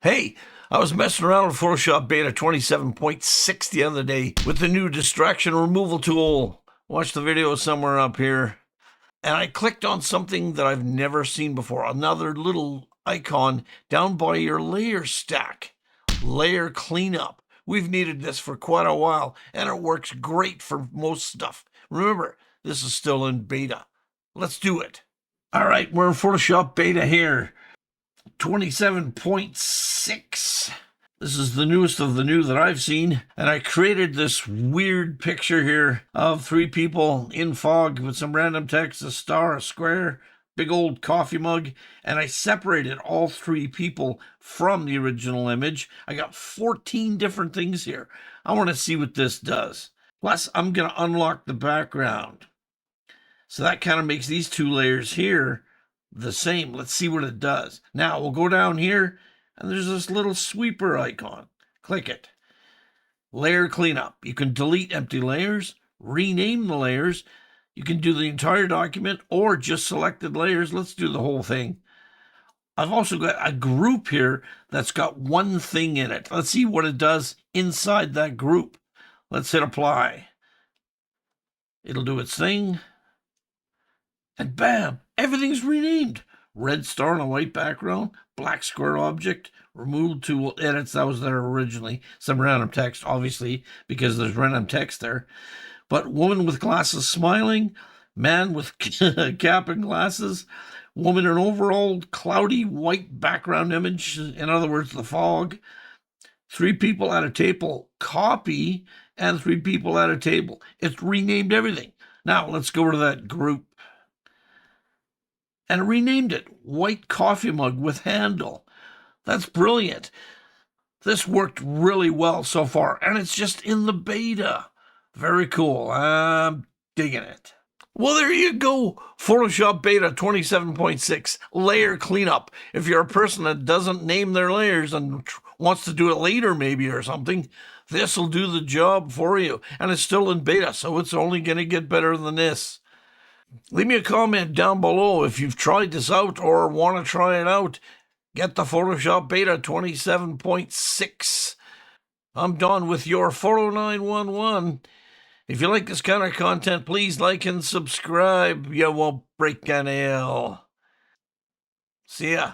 Hey, I was messing around with Photoshop Beta 27.6 the other day with the new distraction removal tool. Watch the video somewhere up here. And I clicked on something that I've never seen before. Another little icon down by your layer stack. Layer cleanup. We've needed this for quite a while, and it works great for most stuff. Remember, this is still in beta. Let's do it. All right, we're in Photoshop Beta here. 27.6. This is the newest of the new that I've seen, and I created this weird picture here of three people in fog with some random text, a star, a square, big old coffee mug, and I separated all three people from the original image. I got 14 different things here. I want to see what this does. Plus, I'm going to unlock the background. So that kind of makes these two layers here the same. Let's see what it does. Now we'll go down here and there's this little sweeper icon. Click it. Layer cleanup. You can delete empty layers, rename the layers. You can do the entire document or just selected layers. Let's do the whole thing. I've also got a group here that's got one thing in it. Let's see what it does inside that group. Let's hit apply. It'll do its thing. And bam, everything's renamed. Red star on a white background, black square object, removal tool edits, that was there originally. Some random text, obviously, because there's random text there. But woman with glasses smiling, man with cap and glasses, woman in overall cloudy white background image, in other words, the fog. Three people at a table, copy, and three people at a table. It's renamed everything. Now, let's go to that group. And renamed it White Coffee Mug with Handle. That's brilliant. This worked really well so far, and it's just in the beta. Very cool. I'm digging it. Well, there you go. Photoshop Beta 27.6, layer cleanup. If you're a person that doesn't name their layers and wants to do it later maybe or something, this will do the job for you. And it's still in beta, so it's only going to get better than this. Leave me a comment down below if you've tried this out or want to try it out. Get the Photoshop Beta 27.6. I'm Don with your Photo 911. If you like this kind of content, please like and subscribe. You won't break a nail. See ya.